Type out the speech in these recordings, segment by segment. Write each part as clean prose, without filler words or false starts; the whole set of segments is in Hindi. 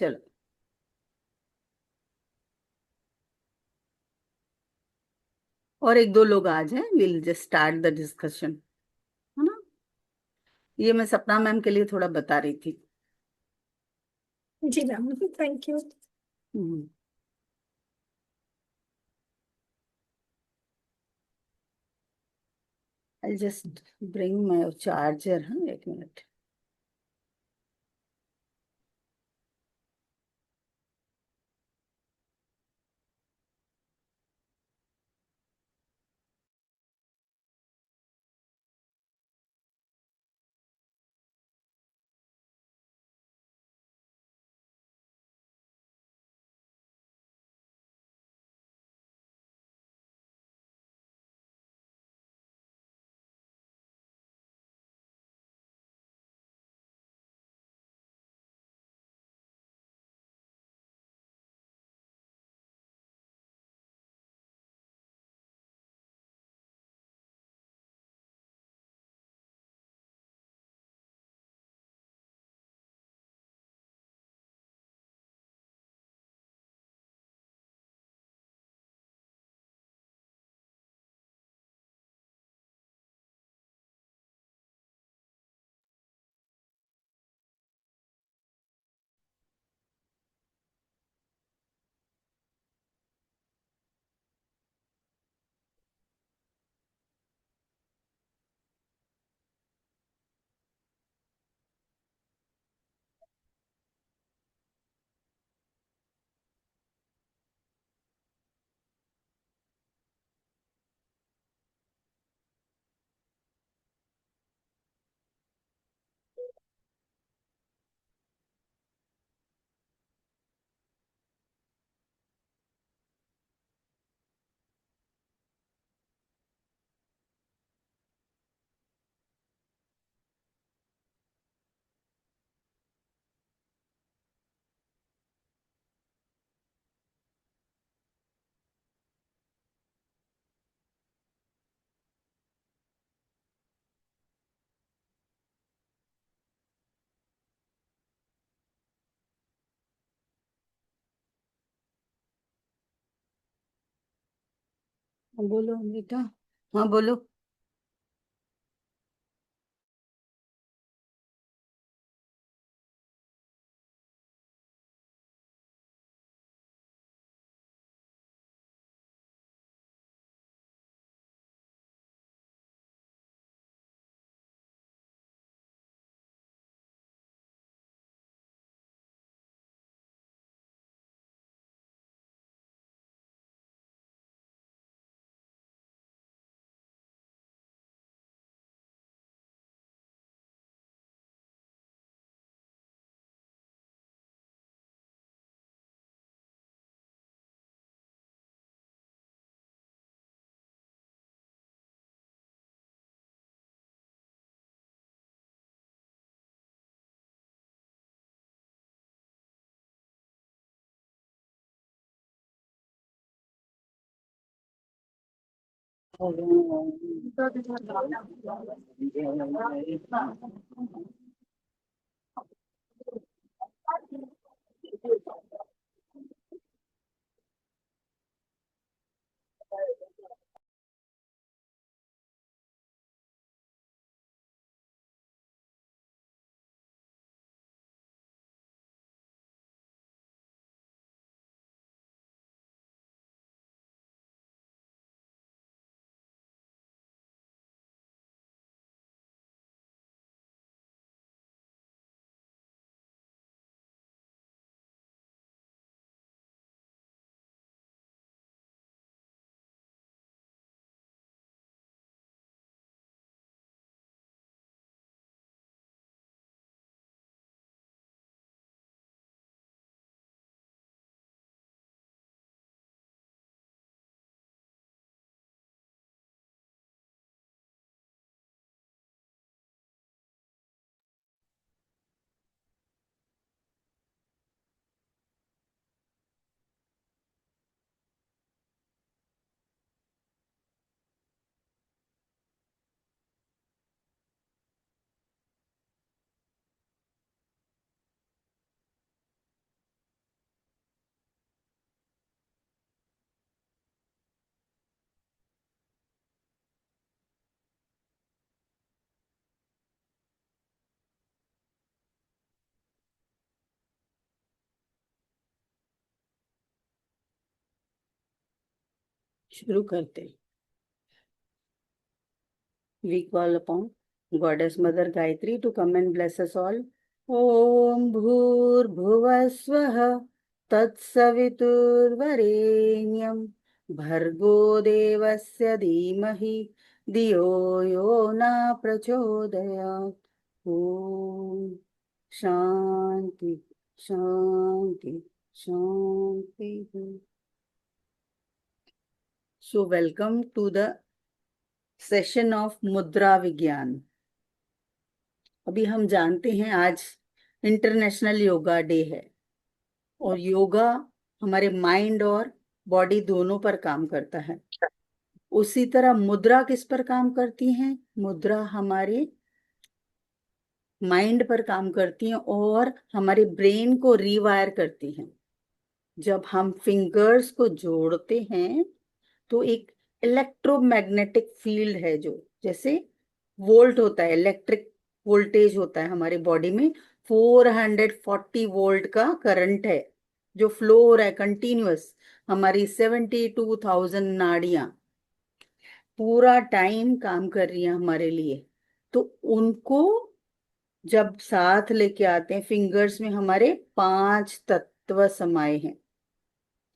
चलो। और एक दो लोग आ जाए, will just start the discussion, है ना। ये मैं सपना मैम के लिए थोड़ा बता रही थी। जी ma'am, thank you. Hmm. I just bring my charger, हाँ, एक मिनट। हाँ, बोलो अमृता। हाँ, बोलो। शुरू करते हैं। We call upon Goddess Mother Gayatri to come and bless us all. Om Bhur Bhuvasvaha Tatsaviturvarenyam Bhargo Devasya Dhimahi Diyo Yo Na Prachodayat. Om Shanti Shanti Shanti. So welcome to the session of मुद्रा विज्ञान। अभी हम जानते हैं आज इंटरनेशनल योगा डे है और योगा हमारे माइंड और बॉडी दोनों पर काम करता है। उसी तरह मुद्रा किस पर काम करती हैं? मुद्रा हमारे माइंड पर काम करती हैं और हमारे ब्रेन को रीवायर करती हैं। जब हम फिंगर्स को जोड़ते हैं तो एक इलेक्ट्रोमैग्नेटिक फील्ड है, जो जैसे वोल्ट होता है, इलेक्ट्रिक वोल्टेज होता है हमारे बॉडी में, 440 वोल्ट का करंट है जो फ्लो हो रहा है कंटिन्यूअस। हमारी 72,000 नाड़ियां पूरा टाइम काम कर रही हैं हमारे लिए। तो उनको जब साथ लेके आते हैं, फिंगर्स में हमारे 5 तत्व समाये हैं।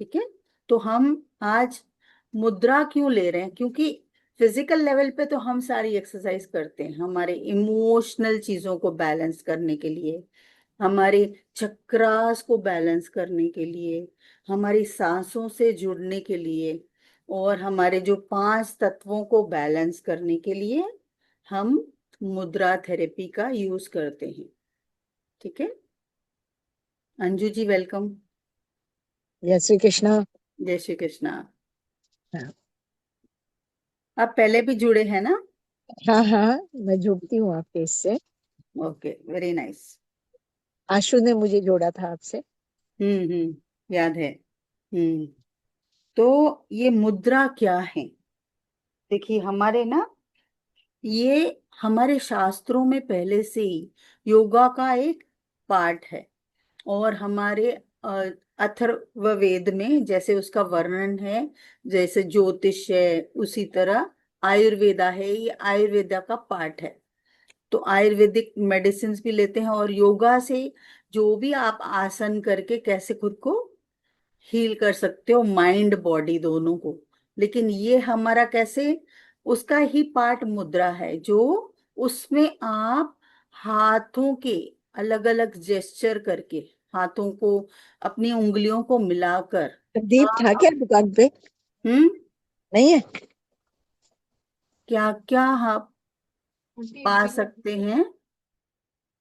ठीक है, तो हम आज मुद्रा क्यों ले रहे हैं? क्योंकि फिजिकल लेवल पे तो हम सारी एक्सरसाइज करते हैं हमारे इमोशनल चीजों को बैलेंस करने के लिए, हमारे चक्रास को बैलेंस करने के लिए, हमारी सांसों से जुड़ने के लिए और हमारे जो 5 तत्वों को बैलेंस करने के लिए हम मुद्रा थेरेपी का यूज करते हैं। ठीक है, अंजू जी वेलकम। जय श्री कृष्णा। जय श्री कृष्णा। हाँ आप पहले भी जुड़े हैं ना? हाँ हाँ, मैं जुड़ती हूँ आपके इससे। Okay, very nice. आशु ने मुझे जोड़ा था आपसे। याद है। हम्म तो ये मुद्रा क्या है? देखिए हमारे ना, ये हमारे शास्त्रों में पहले से ही योगा का एक पार्ट है और हमारे अथर्ववेद में जैसे उसका वर्णन है, जैसे ज्योतिष है उसी तरह आयुर्वेदा है, ये आयुर्वेदा का पार्ट है। तो आयुर्वेदिक मेडिसिन भी लेते हैं और योगा से जो भी आप आसन करके कैसे खुद को हील कर सकते हो, माइंड बॉडी दोनों को। लेकिन ये हमारा कैसे, उसका ही पार्ट मुद्रा है, जो उसमें आप हाथों के अलग अलग जेस्चर करके, हाथों को, अपनी उंगलियों को मिलाकर दीप था क्या आप दुकान पे? हम्म नहीं है? क्या क्या आप पा सकते हैं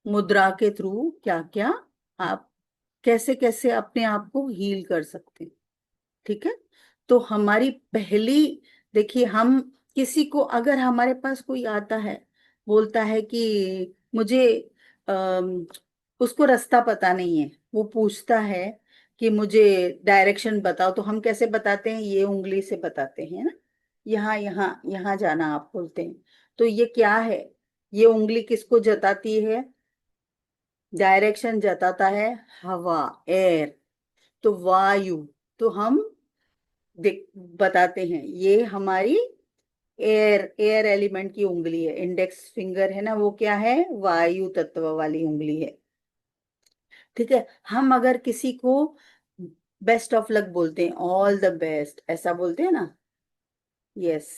मुद्रा के थ्रू, क्या क्या आप कैसे कैसे अपने आप को हील कर सकते हैं। ठीक है, तो हमारी पहली, देखिए हम किसी को, अगर हमारे पास कोई आता है बोलता है कि मुझे अम, उसको रास्ता पता नहीं है, वो पूछता है कि मुझे डायरेक्शन बताओ, तो हम कैसे बताते हैं? ये उंगली से बताते हैं ना, यहाँ यहाँ यहाँ जाना आप बोलते हैं। तो ये क्या है? ये उंगली किसको जताती है? डायरेक्शन जताता है हवा, एयर, तो वायु। तो हम देख बताते हैं ये हमारी एयर एयर एलिमेंट की उंगली है, इंडेक्स फिंगर है ना, वो क्या है? वायु तत्व वाली उंगली है। ठीक है, हम अगर किसी को बेस्ट ऑफ लक बोलते हैं, ऑल द बेस्ट ऐसा बोलते हैं ना, यस,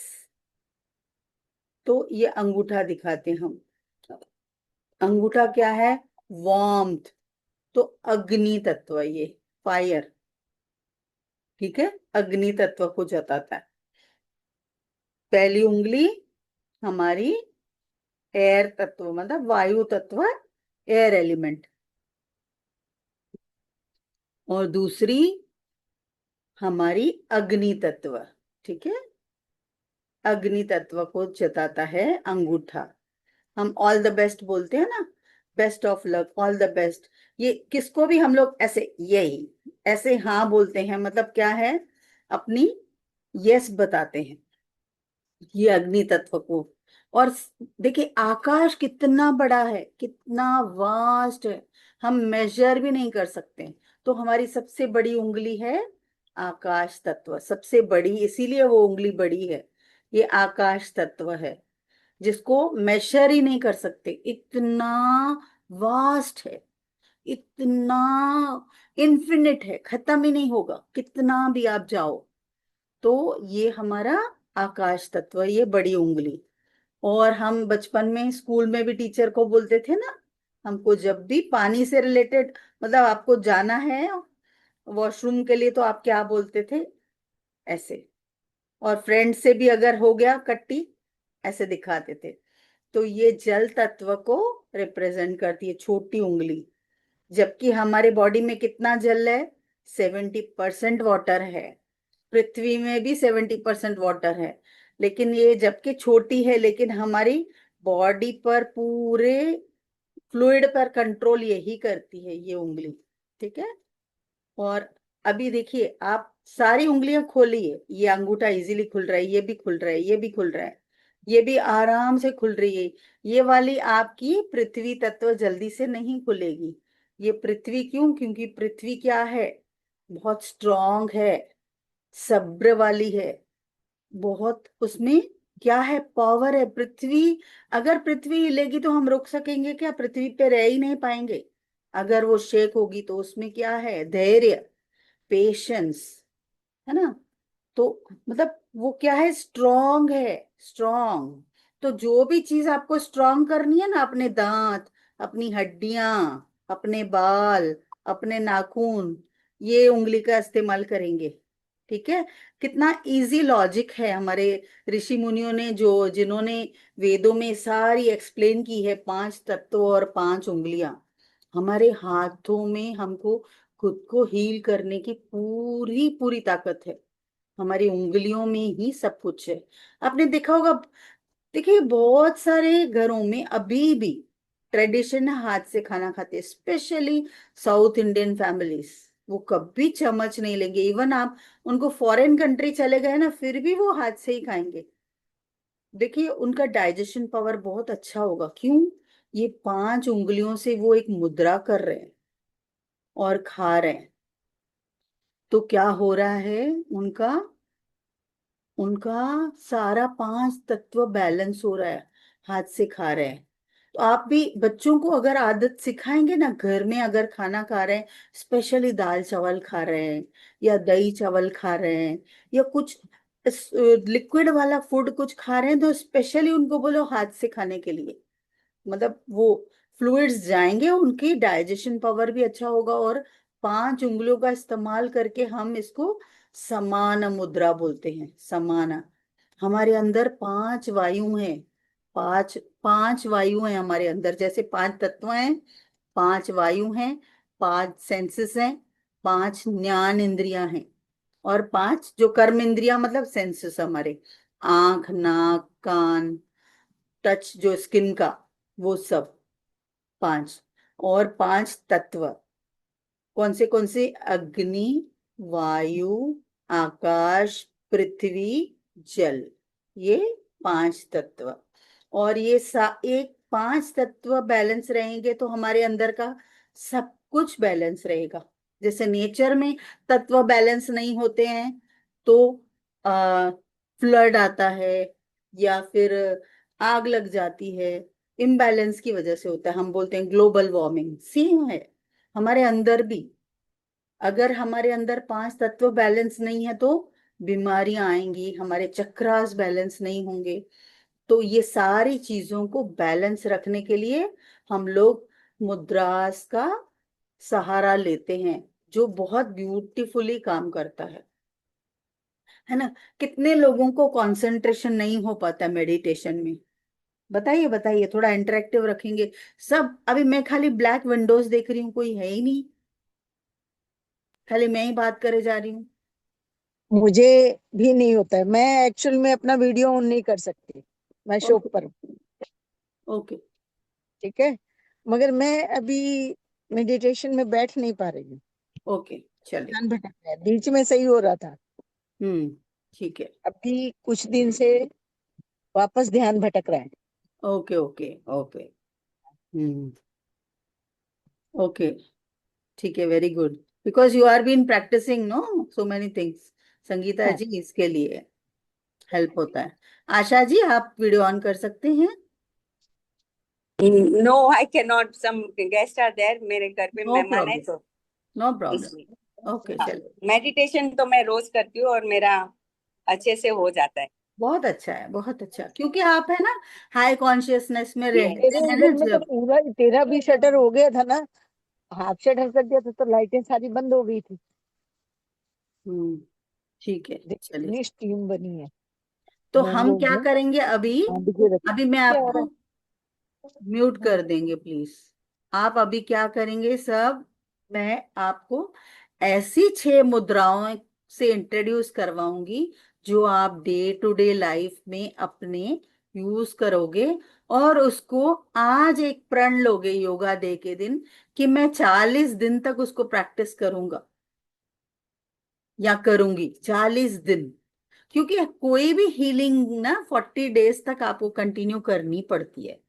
तो ये अंगूठा दिखाते हैं हम। अंगूठा क्या है? वार्मथ, तो अग्नि तत्व, ये फायर। ठीक है, अग्नि तत्व को जताता है। पहली उंगली हमारी एयर तत्व, मतलब वायु तत्व, एयर एलिमेंट, और दूसरी हमारी अग्नि तत्व। ठीक है, अग्नि तत्व को जताता है अंगूठा। हम ऑल द बेस्ट बोलते हैं ना, best of luck, all the best, ये किसको भी हम लोग ऐसे, यही ऐसे हाँ बोलते हैं, मतलब क्या है? अपनी यस बताते हैं ये अग्नि तत्व को। और देखिए आकाश कितना बड़ा है, कितना वास्ट है, हम मेजर भी नहीं कर सकते। तो हमारी सबसे बड़ी उंगली है आकाश तत्व सबसे बड़ी, इसीलिए वो उंगली बड़ी है। ये आकाश तत्व है जिसको मेशर ही नहीं कर सकते, इतना वास्ट है, इतना इन्फिनिट है, खत्म ही नहीं होगा कितना भी आप जाओ। तो ये हमारा आकाश तत्व, ये बड़ी उंगली। और हम बचपन में स्कूल में भी टीचर को बोलते थे ना, हमको जब भी पानी से रिलेटेड, मतलब आपको जाना है वॉशरूम के लिए, तो आप क्या बोलते थे? ऐसे। और फ्रेंड से भी अगर हो गया कट्टी, ऐसे दिखाते थे। तो ये जल तत्व को रिप्रेजेंट करती है छोटी उंगली। जबकि हमारे बॉडी में कितना जल है? 70% वाटर है। पृथ्वी में भी 70% वाटर है। लेकिन ये जबकि छोटी है, लेकिन हमारी बॉडी पर पूरे फ्लूइड पर कंट्रोल यही करती है ये उंगली। ठीक है। और अभी देखिए, आप सारी उंगलियां खोलिए, ये अंगूठा इजीली खुल रहा है, ये भी खुल रहा है, ये भी खुल रहा है, ये भी आराम से खुल रही है। ये वाली आपकी पृथ्वी तत्व जल्दी से नहीं खुलेगी। ये पृथ्वी क्यों? क्योंकि पृथ्वी क्या है? बहुत स्ट्रांग है, सब्र वाली है, बहुत उसमें क्या है? पावर है। पृथ्वी, अगर पृथ्वी हिलेगी तो हम रुक सकेंगे क्या? पृथ्वी पे रह ही नहीं पाएंगे। अगर वो शेक होगी तो उसमें क्या है? धैर्य, पेशेंस, है ना? तो मतलब वो क्या है? स्ट्रांग है, स्ट्रांग। तो जो भी चीज आपको स्ट्रांग करनी है ना, अपने दांत, अपनी हड्डियां, अपने बाल, अपने नाखून, ये उंगली का इस्तेमाल करेंगे। ठीक है। कितना इजी लॉजिक है हमारे ऋषि मुनियों ने, जो जिन्होंने वेदों में सारी एक्सप्लेन की है, 5 तत्व और 5 उंगलियां। हमारे हाथों में हमको खुद को हील करने की पूरी पूरी ताकत है। हमारी उंगलियों में ही सब कुछ है। आपने देखा होगा, देखिए बहुत सारे घरों में अभी भी ट्रेडिशन है, हाथ से खाना खाते हैं, स्पेशली साउथ इंडियन फैमिलीज। वो कभी चम्मच नहीं लेंगे। इवन आप उनको फॉरेन कंट्री चले गए ना, फिर भी वो हाथ से ही खाएंगे। देखिए उनका डाइजेशन पावर बहुत अच्छा होगा। क्यों? ये 5 उंगलियों से वो एक मुद्रा कर रहे हैं और खा रहे हैं। तो क्या हो रहा है? उनका उनका सारा 5 तत्व बैलेंस हो रहा है, हाथ से खा रहे हैं। तो आप भी बच्चों को अगर आदत सिखाएंगे ना, घर में अगर खाना खा रहे हैं, स्पेशली दाल चावल खा रहे हैं, या दही चावल खा रहे हैं, या कुछ लिक्विड वाला फूड कुछ खा रहे हैं, तो स्पेशली उनको बोलो हाथ से खाने के लिए। मतलब वो फ्लूइड्स जाएंगे, उनकी डाइजेशन पावर भी अच्छा होगा। और 5 उंगलियों का इस्तेमाल करके हम इसको समान मुद्रा बोलते हैं। समान। हमारे अंदर 5 वायु हैं। पांच पांच वायु हैं हमारे अंदर। जैसे 5 तत्व हैं, 5 वायु हैं, 5 सेंसेस हैं, 5 ज्ञान इंद्रियां हैं, और 5 जो कर्म इंद्रियां, मतलब सेंसेस हमारे, आंख, नाक, कान, टच जो स्किन का, वो सब 5। और 5 तत्व कौन से? अग्नि, वायु, आकाश, पृथ्वी, जल। ये 5 तत्व। और ये एक 5 तत्व बैलेंस रहेंगे तो हमारे अंदर का सब कुछ बैलेंस रहेगा। जैसे नेचर में तत्व बैलेंस नहीं होते हैं तो आ, फ्लड आता है, या फिर आग लग जाती है। इम्बैलेंस की वजह से होता है, हम बोलते हैं ग्लोबल वार्मिंग। सेम है हमारे अंदर भी। अगर हमारे अंदर 5 तत्व बैलेंस नहीं है तो बीमारियां आएंगी, हमारे चक्रास बैलेंस नहीं होंगे। तो ये सारी चीजों को बैलेंस रखने के लिए हम लोग मुद्रास का सहारा लेते हैं, जो बहुत ब्यूटीफुली काम करता है ना? कितने लोगों को कंसंट्रेशन नहीं हो पाता मेडिटेशन में? बताइए बताइए, थोड़ा इंटरेक्टिव रखेंगे। सब अभी मैं खाली ब्लैक विंडोज देख रही हूँ, कोई है ही नहीं, खाली मैं ही बात करे जा रही हूँ। मुझे भी नहीं होता है। मैं एक्चुअल में अपना वीडियो ऑन नहीं कर सकती, मैं शॉप ओके। पर हूँ। ओके। ठीक है। मगर मैं अभी मेडिटेशन में बैठ नहीं पा रही हूँ। ओके चलिए। ध्यान भटक रहा है, बीच में सही हो रहा था। ठीक है। अभी कुछ दिन से वापस ध्यान भटक रहा है। Okay okay okay. Hmm. Okay. ठीक है, very good. Because you are been practising no so many things. Sangeeta हाँ। जी इसके लिए हेल्प होता है। आशा जी आप वीडियो ऑन कर सकते हैं। No I can not, some guest are there, मेरे घर पे नो मेहमान है प्रॉब्लम। तो नो प्रॉब्लम। इसलिए। ओके हाँ, चलो। मेडिटेशन तो मैं रोज करती हूँ और मेरा अच्छे से हो जाता है। बहुत अच्छा है, बहुत अच्छा, क्योंकि आप है ना हाई कॉन्शियसनेस में यस। रहते तेरे हैं ना इधर में तो जब। पूरा तेरा भी शटर हो गया था ना, हाफ शटर कर दिया था तो लाइटें सारी बंद हो गई थी। हम्म। ठीक है देख चलिए। कितनी स्टीम बनी है। तो हम मैंगो क्या में करेंगे अभी। बांध के रख। अभी मैं क्या हो रहा आपको म्यूट कर देंगे प्लीज। आप अभी क्या करेंगे सब। मैं आपको ऐसी 6 मुद्राओं से इंट्रोड्यूस करवाऊंगी जो आप डे टू डे लाइफ में अपने यूज करोगे। और उसको आज एक प्रण लोगे योगा डे के दिन कि मैं 40 दिन तक उसको प्रैक्टिस करूंगा या करूंगी 40 दिन। क्योंकि कोई भी हीलिंग ना 40 डेज तक आपको कंटिन्यू करनी पड़ती है।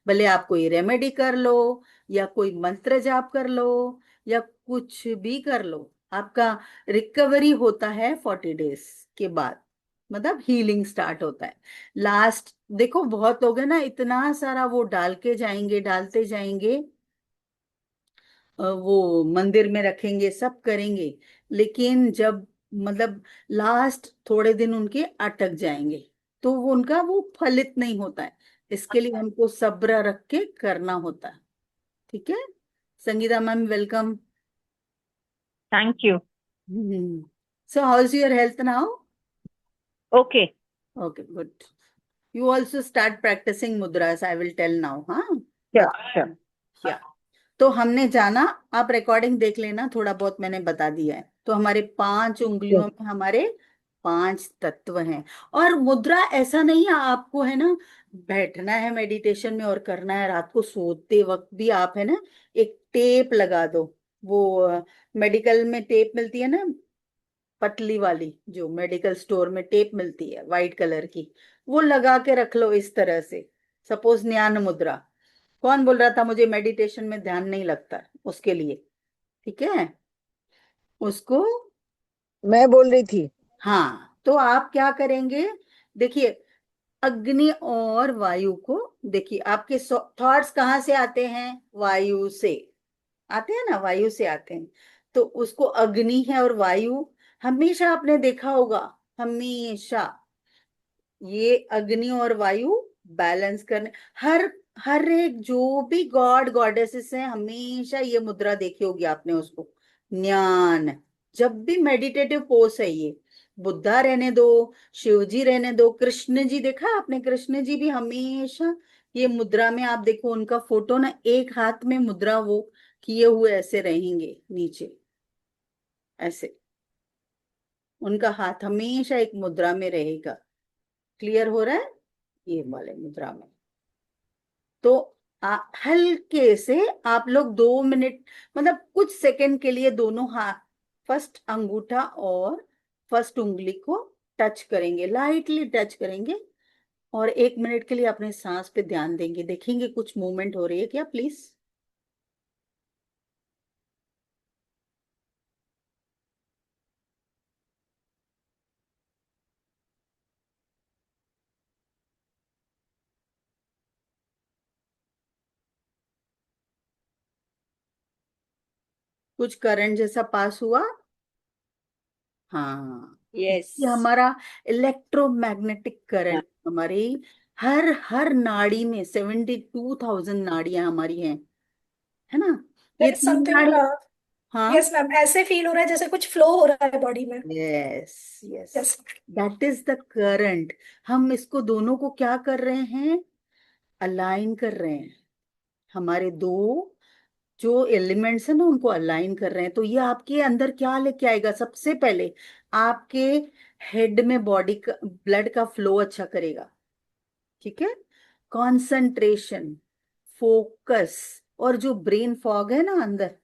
भले आप कोई रेमेडी कर लो या कोई मंत्र जाप कर लो या कुछ भी कर लो, आपका रिकवरी होता है 40 डेज के बाद। मतलब हीलिंग स्टार्ट होता है। लास्ट देखो बहुत लोग है ना इतना सारा वो डाल के जाएंगे, डालते जाएंगे, वो मंदिर में रखेंगे, सब करेंगे, लेकिन जब मतलब लास्ट थोड़े दिन उनके अटक जाएंगे तो वो उनका वो फलित नहीं होता है। इसके लिए हमको सब्र रख के करना होता है। ठीक है। Sangeeta ma'am welcome. Thank you. So how is your health now. Okay. Okay good. You also start practicing mudras, I will tell now. हाँ श्योर श्योर। या तो हमने जाना, आप रिकॉर्डिंग देख लेना, थोड़ा बहुत मैंने बता दिया है। तो हमारे 5 उंगलियों में हमारे 5 तत्व हैं। और मुद्रा ऐसा नहीं है आपको है ना बैठना है मेडिटेशन में और करना है, रात को सोते वक्त भी आप है ना एक टेप लगा दो। वो मेडिकल में टेप मिलती है ना, पतली वाली जो मेडिकल स्टोर में टेप मिलती है वाइट कलर की, वो लगा के रख लो इस तरह से। सपोज ध्यान मुद्रा, कौन बोल रहा था मुझे मेडिटेशन में ध्यान नहीं लगता, उसके लिए। ठीक है उसको। मैं बोल रही थी। हाँ तो आप क्या करेंगे, देखिए अग्नि और वायु को, देखिए आपके थॉट्स कहाँ से आते हैं, वायु से आते हैं ना, वायु से आते हैं। तो उसको अग्नि है और वायु, हमेशा आपने देखा होगा, हमेशा ये अग्नि और वायु बैलेंस करने, हर हर एक जो भी गॉड गॉडेसेस हैं हमेशा ये मुद्रा देखी होगी आपने उसको। ज्ञान, जब भी मेडिटेटिव पोज है ये, बुद्धा रहने दो, शिव जी रहने दो, कृष्ण जी देखा आपने, कृष्ण जी भी हमेशा ये मुद्रा में, आप देखो उनका फोटो ना, एक हाथ में मुद्रा वो किए हुए ऐसे रहेंगे नीचे ऐसे, उनका हाथ हमेशा एक मुद्रा में रहेगा। क्लियर हो रहा है ये वाले मुद्रा में। तो हल्के से आप लोग 2 मिनट मतलब कुछ सेकंड के लिए दोनों हाथ, फर्स्ट अंगूठा और फर्स्ट उंगली को टच करेंगे, लाइटली टच करेंगे। और 1 मिनट के लिए अपने सांस पे ध्यान देंगे, देखेंगे कुछ मूवमेंट हो रही है क्या प्लीज। कुछ करंट जैसा पास हुआ। हाँ यस। ये हमारा इलेक्ट्रोमैग्नेटिक करंट हमारी हर हर नाड़ी में, 72,000 नाड़ियां हमारी हैं, है ना। ये There's 3 नाड़ी। something, हाँ। yes मैम, ऐसे फील हो रहा है जैसे कुछ फ्लो हो रहा है बॉडी में। Yes yes, yes. That is the current. हम इसको दोनों को क्या कर रहे हैं, अलाइन कर रहे हैं। हमारे दो जो एलिमेंट्स है ना उनको अलाइन कर रहे हैं। तो ये आपके अंदर क्या लेके आएगा, सबसे पहले आपके हेड में बॉडी का ब्लड का फ्लो अच्छा करेगा। ठीक है। कंसंट्रेशन, फोकस, और जो ब्रेन फॉग है ना अंदर,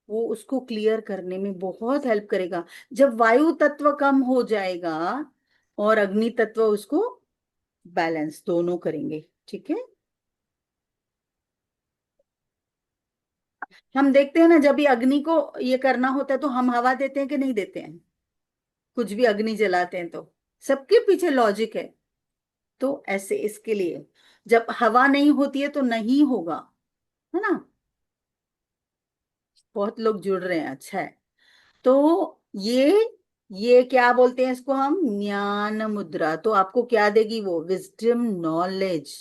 वो उसको क्लियर करने में बहुत हेल्प करेगा। जब वायु तत्व कम हो जाएगा और अग्नि तत्व उसको बैलेंस दोनों करेंगे। ठीक है। हम देखते हैं ना, जब भी अग्नि को ये करना होता है तो हम हवा देते हैं कि नहीं देते हैं? कुछ भी अग्नि जलाते हैं तो सबके पीछे लॉजिक है। तो ऐसे इसके लिए जब हवा नहीं होती है तो नहीं होगा, है ना। बहुत लोग जुड़ रहे हैं, अच्छा है। तो ये क्या बोलते हैं इसको हम? ज्ञान मुद्रा। तो आपको क्या देगी वो? विजडम, नॉलेज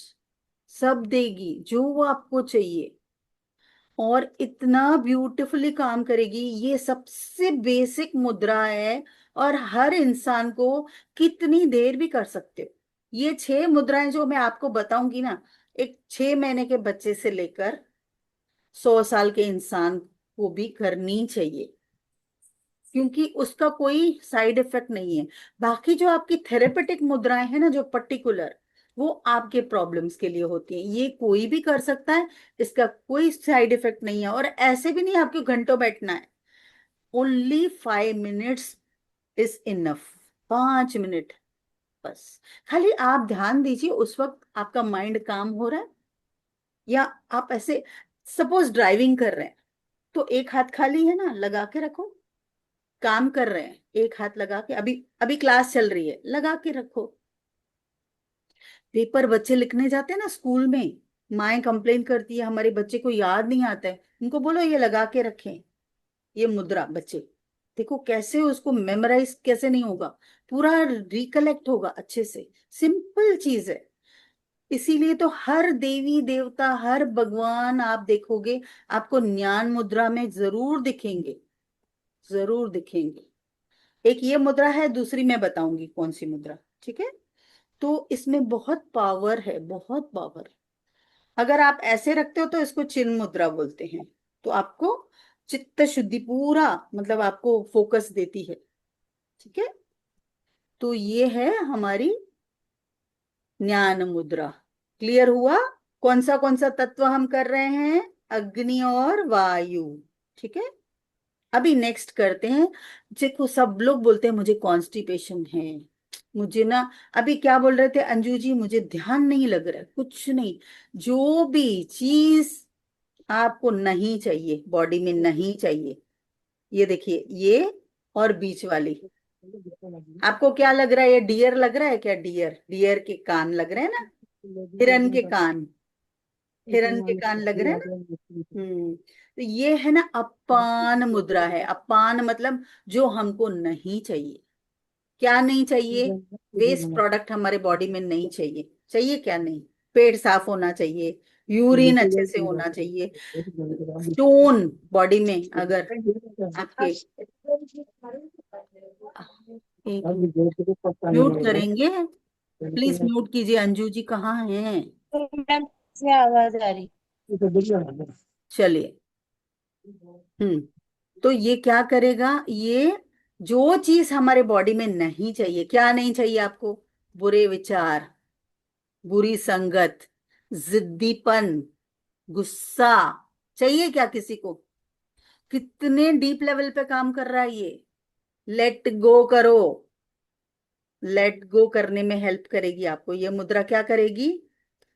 सब देगी जो वो आपको चाहिए, और इतना ब्यूटीफुली काम करेगी। ये सबसे बेसिक मुद्रा है, और हर इंसान को कितनी देर भी कर सकते हो। ये 6 मुद्राएं जो मैं आपको बताऊंगी ना, एक 6 महीने के बच्चे से लेकर 100 साल के इंसान को भी करनी चाहिए, क्योंकि उसका कोई साइड इफेक्ट नहीं है। बाकी जो आपकी थेरेपेटिक मुद्राएं हैं ना, जो पर्टिकुलर, वो आपके प्रॉब्लम्स के लिए होती हैं। ये कोई भी कर सकता है, इसका कोई साइड इफेक्ट नहीं है, और ऐसे भी नहीं आपको घंटों बैठना है। Only 5 minutes is enough. 5 minute बस। खाली आप ध्यान दीजिए उस वक्त आपका माइंड काम हो रहा है, या आप ऐसे सपोज ड्राइविंग कर रहे हैं, तो एक हाथ खाली है ना, लगा के रखो। काम कर रहे हैं, एक हाथ लगा के, अभी अभी क्लास चल रही है, लगा के रखो। पेपर बच्चे लिखने जाते हैं ना स्कूल में, माएं कंप्लेन करती है हमारे बच्चे को याद नहीं आता है, उनको बोलो ये लगा के रखें। ये मुद्रा बच्चे देखो कैसे उसको मेमोराइज कैसे नहीं होगा, पूरा रिकलेक्ट होगा अच्छे से। सिंपल चीज है। इसीलिए तो हर देवी देवता, हर भगवान आप देखोगे आपको ज्ञान मुद्रा में जरूर दिखेंगे, जरूर दिखेंगे। एक ये मुद्रा है, दूसरी मैं बताऊंगी कौन सी मुद्रा, ठीक है। तो इसमें बहुत पावर है, बहुत पावर। अगर आप ऐसे रखते हो तो इसको चिन्ह मुद्रा बोलते हैं। तो आपको चित्त शुद्धि पूरा, मतलब आपको फोकस देती है, ठीक है। तो ये है हमारी ज्ञान मुद्रा। क्लियर हुआ? कौन सा तत्व हम कर रहे हैं? अग्नि और वायु, ठीक है। अभी नेक्स्ट करते हैं। देखो सब लोग बोलते हैं मुझे कॉन्स्टिपेशन है, मुझे ना, अभी क्या बोल रहे थे अंजू जी, मुझे ध्यान नहीं लग रहा है, कुछ नहीं। जो भी चीज आपको नहीं चाहिए, बॉडी में नहीं चाहिए, ये देखिए, ये और बीच वाली, आपको क्या लग रहा है? ये डियर लग रहा है क्या? डियर, डियर के कान लग रहे हैं ना, हिरन के कान, हिरन के कान लग रहे हैं ना। तो ये है ना अपान मुद्रा है। अपान मतलब जो हमको नहीं चाहिए। क्या नहीं चाहिए? वेस्ट प्रोडक्ट हमारे बॉडी में नहीं चाहिए। चाहिए क्या नहीं? पेट साफ होना चाहिए, यूरिन अच्छे से होना चाहिए। स्टोन बॉडी में अगर आपके, एक म्यूट करेंगे, प्लीज म्यूट कीजिए। अंजू जी कहाँ हैं? तो मैम से आवाज आ रही। चलिए। तो ये क्या करेगा? ये जो चीज हमारे बॉडी में नहीं चाहिए, क्या नहीं चाहिए आपको? बुरे विचार, बुरी संगत, जिद्दीपन, गुस्सा, चाहिए क्या किसी को? कितने डीप लेवल पे काम कर रहा है ये। लेट गो करो। लेट गो करने में हेल्प करेगी आपको ये मुद्रा। क्या करेगी?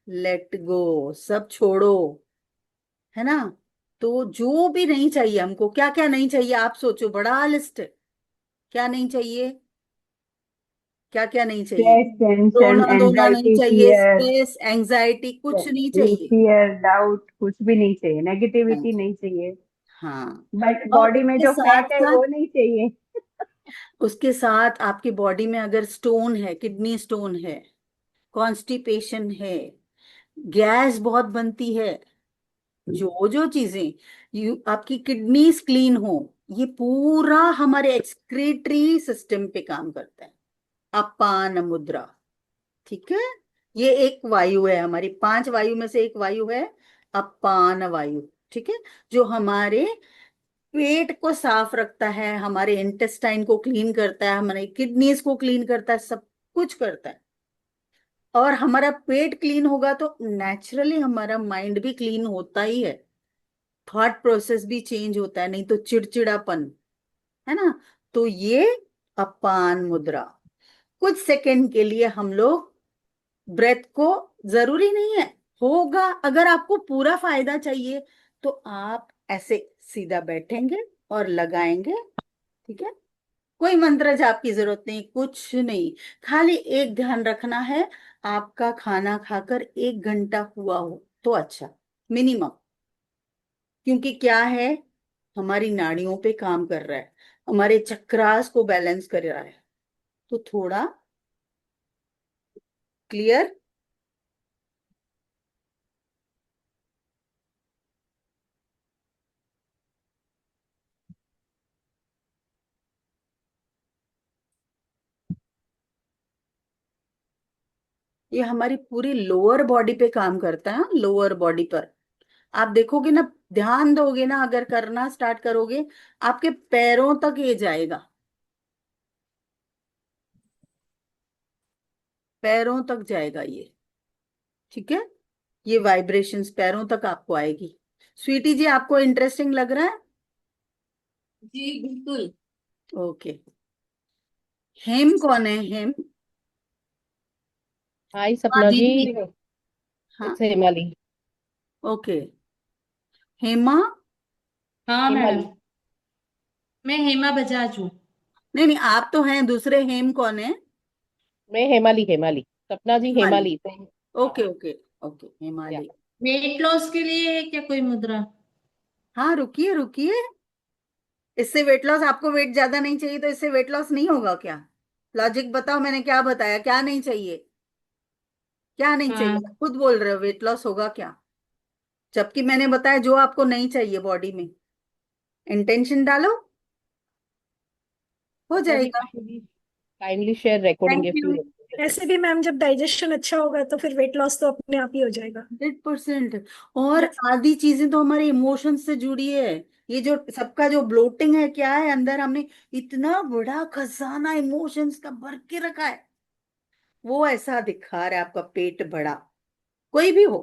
लेट गो, सब छोड़ो, है ना। तो जो भी नहीं चाहिए हमको, क्या क्या नहीं चाहिए आप सोचो, बड़ा लिस्ट है। क्या नहीं चाहिए? क्या क्या नहीं चाहिए? स्ट्रेस, टेंशन, रोना धोना नहीं एंजाइटी, चाहिए, फियर, स्ट्रेस एंजाइटी कुछ नहीं चाहिए। फियर, डाउट, कुछ भी नहीं चाहिए, नहीं। नेगेटिविटी नहीं चाहिए। हाँ। बट और बॉडी में उसके जो साथ फैट है साथ, वो नहीं चाहिए। उसके साथ आपकी बॉडी में अगर स्टोन है, किडनी स्टोन है, कॉन्स्टिपेशन है, गैस बहुत बनती है, जो जो चीजें, यू आपकी किडनीज क्लीन हो, ये पूरा हमारे एक्सक्रीटरी सिस्टम पे काम करता है। अपान मुद्रा, ठीक है। ये एक वायु है हमारी, 5 वायु में से एक वायु है अपान वायु, ठीक है। जो हमारे पेट को साफ रखता है, हमारे इंटेस्टाइन को क्लीन करता है, हमारे किडनीज को क्लीन करता है, सब कुछ करता है। और हमारा पेट क्लीन होगा तो नेचुरली हमारा माइंड भी क्लीन होता ही है, थॉट प्रोसेस भी चेंज होता है, नहीं तो चिड़चिड़ापन, है ना। तो ये अपान मुद्रा, कुछ सेकंड के लिए हम लोग ब्रेथ को, जरूरी नहीं है होगा, अगर आपको पूरा फायदा चाहिए तो आप ऐसे सीधा बैठेंगे और लगाएंगे। ठीक है, कोई मंत्र जाप की जरूरत नहीं, कुछ नहीं। खाली एक ध्यान रखना है, आपका खाना खाकर 1 घंटा हुआ हो तो अच्छा, मिनिमम। क्योंकि क्या है, हमारी नाड़ियों पे काम कर रहा है, हमारे चक्रास को बैलेंस कर रहा है। तो थोड़ा क्लियर। ये हमारी पूरी लोअर बॉडी पे काम करता है, लोअर बॉडी पर। आप देखोगे ना, ध्यान दोगे ना, अगर करना स्टार्ट करोगे, आपके पैरों तक ये जाएगा, पैरों तक जाएगा ये। ठीक है, ये वाइब्रेशंस पैरों तक आपको आएगी। स्वीटी जी, आपको इंटरेस्टिंग लग रहा है? जी बिल्कुल। ओके। हेम कौन है, हेम? हाय हाँ सपना जी। दीदी। हाँ, इट्स हेमाली। ओके। हेमा? हाँ मैडम, हेमाली। मैं हेमा बजाज हूँ। नहीं नहीं, आप तो हैं, दूसरे हेम कौन है? मैं हेमाली, हेमाली। सपना जी हिमाली। हेमाली ओके हाँ। ओके ओके, या हिमालय। वेट लॉस के लिए है क्या कोई मुद्रा? हाँ, रुकिए रुकिए। इससे वेट लॉस, आपको वेट ज्यादा नहीं चाहिए तो इससे वेट लॉस नहीं होगा क्या? लॉजिक बताओ, मैंने क्या बताया, क्या नहीं चाहिए? क्या नहीं चाहिए, हाँ, आप खुद बोल रहे हो वेट लॉस होगा क्या, जबकि मैंने बताया जो आपको नहीं चाहिए बॉडी में। इंटेंशन डालो, हो सपना जी, जाएगा। Kindly share recording thank if you. You. ऐसे भी मैम जब डाइजेशन अच्छा होगा तो फिर वेट लॉस तो अपने आप ही हो जाएगा। 100%। और आधी चीजें तो हमारे इमोशंस से जुड़ी है। ये जो सबका जो ब्लोटिंग है, क्या है अंदर, हमने इतना बड़ा खजाना इमोशंस का भर के रखा है, वो ऐसा दिखा रहा है आपका पेट बड़ा। कोई भी हो,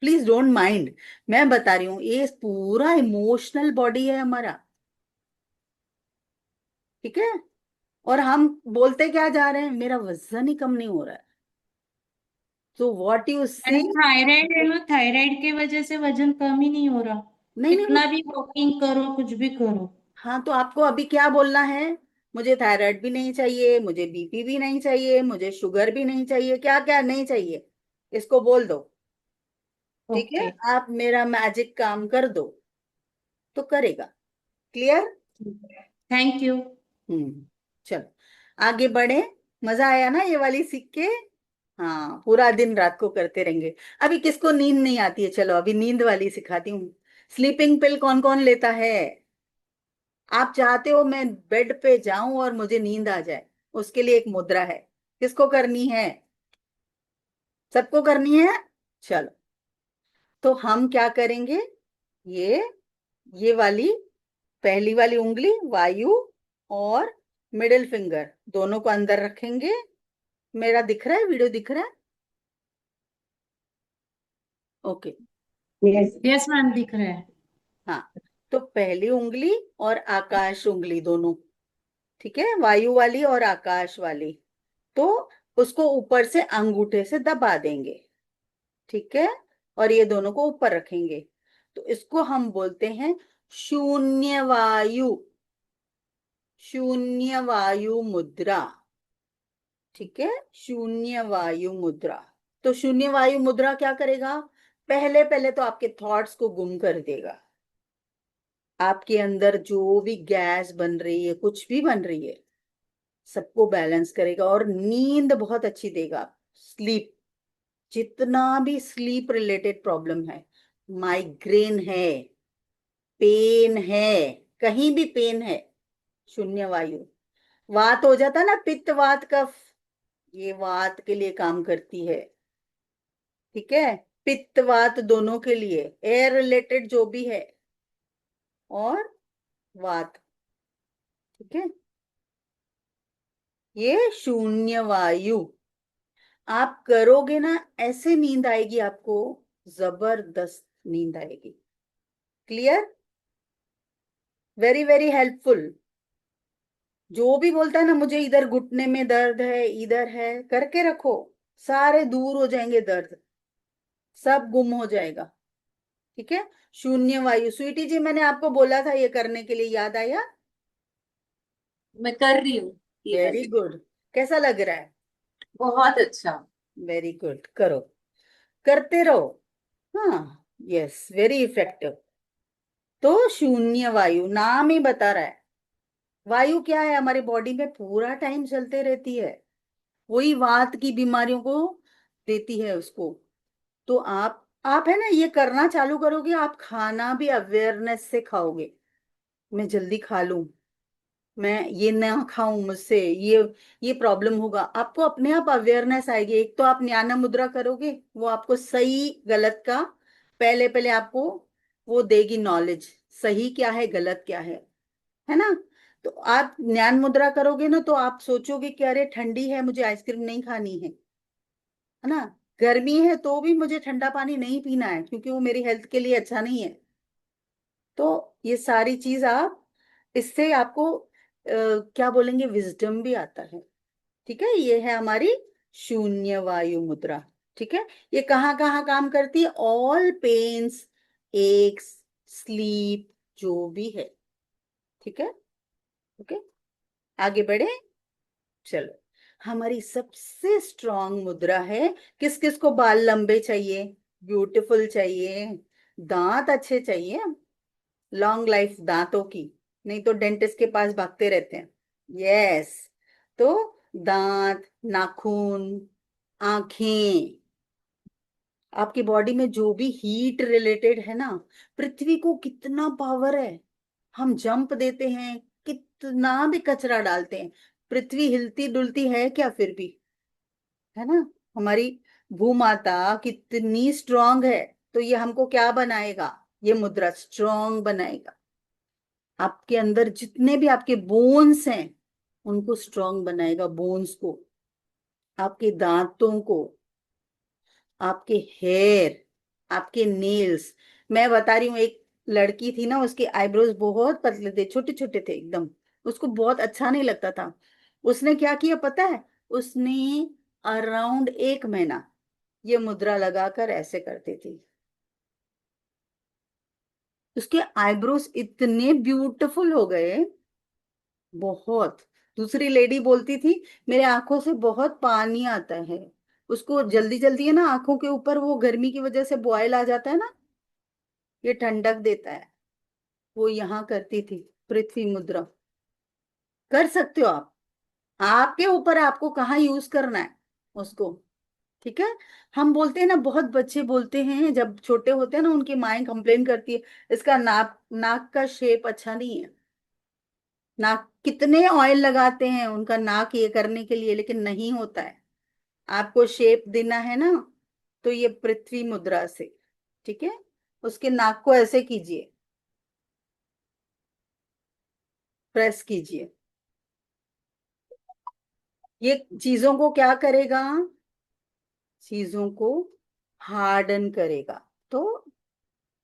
प्लीज डोंट माइंड। मैं बता रही हूँ, ये पूरा इमोशनल बॉडी है हमारा। ठीक है, और हम बोलते क्या जा रहे हैं, मेरा वजन ही कम नहीं हो रहा है। तो व्हाट यू से। मैंने थायराइड है ना, थायराइड की वजह से वजन कम ही नहीं हो रहा। नहीं नहीं, कितना भी वॉकिंग करो, कुछ भी करो। हाँ तो आपको अभी क्या बोलना है? मुझे थायराइड भी नहीं चाहिए, मुझे बीपी भी नहीं चाहिए, मुझे शुगर भी नहीं चाहिए, क्या क्या नहीं चाहिए, इसको बोल दो। ठीक है, ओके। आप मेरा मैजिक काम कर दो तो करेगा। क्लियर? Thank you. चलो आगे बढ़े। मजा आया ना ये वाली सीख के? हाँ, पूरा दिन रात को करते रहेंगे। अभी किसको नींद नहीं आती है, चलो अभी नींद वाली सिखाती हूँ। स्लीपिंग पिल कौन कौन लेता है? आप चाहते हो मैं बेड पे जाऊं और मुझे नींद आ जाए, उसके लिए एक मुद्रा है, किसको करनी है? सबको करनी है। चलो, तो हम क्या करेंगे, ये ये वाली पहली वाली उंगली वायु और मिडिल फिंगर दोनों को अंदर रखेंगे। मेरा दिख रहा है, वीडियो दिख रहा है? ओके। यस। यस मैम, दिख रहा है। हाँ, तो पहली उंगली और आकाश उंगली दोनों, ठीक है, वायु वाली और आकाश वाली, तो उसको ऊपर से अंगूठे से दबा देंगे। ठीक है, और ये दोनों को ऊपर रखेंगे। तो इसको हम बोलते हैं शून्य वायु, शून्य वायु मुद्रा। ठीक है, शून्य वायु मुद्रा। तो शून्य वायु मुद्रा क्या करेगा, पहले पहले तो आपके थॉट्स को गुम कर देगा। आपके अंदर जो भी गैस बन रही है, कुछ भी बन रही है, सबको बैलेंस करेगा और नींद बहुत अच्छी देगा। स्लीप, जितना भी स्लीप रिलेटेड प्रॉब्लम है, माइग्रेन है, पेन है, कहीं भी पेन है, शून्य वायु। वात हो जाता ना, पित्त वात कफ, ये वात के लिए काम करती है। ठीक है, पित्त वात दोनों के लिए, एयर रिलेटेड जो भी है, और वात। ठीक है, ये शून्य वायु आप करोगे ना, ऐसे नींद आएगी आपको, जबरदस्त नींद आएगी। क्लियर? Very very helpful. जो भी बोलता है ना मुझे इधर घुटने में दर्द है, इधर है, करके रखो, सारे दूर हो जाएंगे दर्द, सब गुम हो जाएगा। ठीक है, शून्य वायु। स्वीटी जी, मैंने आपको बोला था ये करने के लिए, याद आया? मैं कर रही हूँ ये वेरी वाली। गुड। कैसा लग रहा है? बहुत अच्छा। वेरी गुड, करो, करते रहो। हाँ, यस, वेरी इफेक्टिव। तो शून्य वायु नाम ही बता रहा है। वायु क्या है, हमारी बॉडी में पूरा टाइम चलते रहती है, वही वात की बीमारियों को देती है उसको। तो आप है ना, ये करना चालू करोगे, आप खाना भी अवेयरनेस से खाओगे। मैं जल्दी खा लूं, मैं ये ना खाऊं, मुझसे ये प्रॉब्लम होगा, आपको अपने आप अवेयरनेस आएगी। एक तो आप ज्ञान मुद्रा करोगे, वो आपको सही गलत का पहले पहले आपको वो देगी नॉलेज, सही क्या है गलत क्या है ना। तो आप ज्ञान मुद्रा करोगे ना, तो आप सोचोगे कि अरे ठंडी है, मुझे आइसक्रीम नहीं खानी है ना। गर्मी है तो भी मुझे ठंडा पानी नहीं पीना है, क्योंकि वो मेरी हेल्थ के लिए अच्छा नहीं है। तो ये सारी चीज आप, इससे आपको क्या बोलेंगे, विजडम भी आता है। ठीक है, ये है हमारी शून्य वायु मुद्रा। ठीक है, ये कहाँ कहाँ काम करती है? ऑल पेन्स, एक्स, स्लीप, जो भी है। ठीक है, ओके, आगे बढ़े। चलो, हमारी सबसे स्ट्रांग मुद्रा है। किस किस को बाल लंबे चाहिए, ब्यूटीफुल चाहिए, दांत अच्छे चाहिए, लॉन्ग लाइफ दांतों की, नहीं तो डेंटिस्ट के पास भागते रहते हैं। यस, तो दांत, नाखून, आंखें, आपकी बॉडी में जो भी हीट रिलेटेड है ना, पृथ्वी को कितना पावर है। हम जंप देते हैं, कितना भी कचरा डालते हैं, पृथ्वी हिलती डुलती है क्या फिर भी, है ना। हमारी भूमाता कितनी स्ट्रांग है। तो ये हमको क्या बनाएगा, ये मुद्रा स्ट्रांग बनाएगा। आपके अंदर जितने भी आपके बोन्स हैं उनको स्ट्रांग बनाएगा, बोन्स को, आपके दांतों को, आपके हेयर, आपके नेल्स। मैं बता रही हूँ, एक लड़की थी ना, उसके आईब्रोज बहुत पतले थे, छोटे छोटे थे एकदम, उसको बहुत अच्छा नहीं लगता था। उसने क्या किया पता है? उसने अराउंड 1 महीना ये मुद्रा लगाकर ऐसे करती थी, उसके आईब्रोज इतने ब्यूटीफुल हो गए, बहुत। दूसरी लेडी बोलती थी मेरे आंखों से बहुत पानी आता है, उसको जल्दी जल्दी है ना, आंखों के ऊपर वो गर्मी की वजह से बॉयल आ जाता है ना, ये ठंडक देता है। वो यहाँ करती थी पृथ्वी मुद्रा। कर सकते हो आप, आपके ऊपर है, आपको कहाँ यूज करना है उसको। ठीक है, हम बोलते हैं ना, बहुत बच्चे बोलते हैं जब छोटे होते हैं ना, उनकी माएं कंप्लेन करती है इसका नाक नाक का शेप अच्छा नहीं है। नाक कितने ऑयल लगाते हैं उनका नाक ये करने के लिए, लेकिन नहीं होता है। आपको शेप देना है ना, तो ये पृथ्वी मुद्रा से। ठीक है, उसके नाक को ऐसे कीजिए, प्रेस कीजिए, ये चीजों को क्या करेगा, चीजों को हार्डन करेगा। तो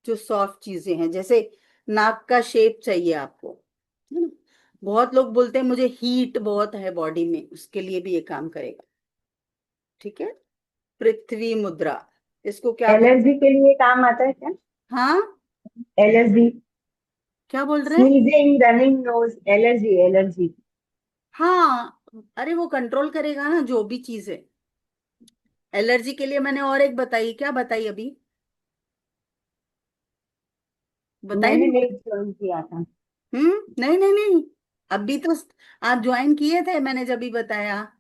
जो सॉफ्ट चीजें हैं, जैसे नाक का शेप चाहिए आपको, है ना। बहुत लोग बोलते हैं मुझे हीट बहुत है बॉडी में, उसके लिए भी ये काम करेगा। ठीक है, पृथ्वी मुद्रा, इसको क्या बोल, एलर्जी के लिए काम आता है क्या? हाँ, एलर्जी, क्या बोल रहे हैं? Sneezing, running nose, allergy, allergy. हाँ, अरे वो कंट्रोल करेगा ना जो भी चीज है। एलर्जी के लिए मैंने और एक बताई, क्या बताई अभी, बताई मैंने ना? नहीं ज्वाइन किया था। नहीं नहीं नहीं, अभी तो आप ज्वाइन किए थे, मैंने जब भी बताया। हाँ,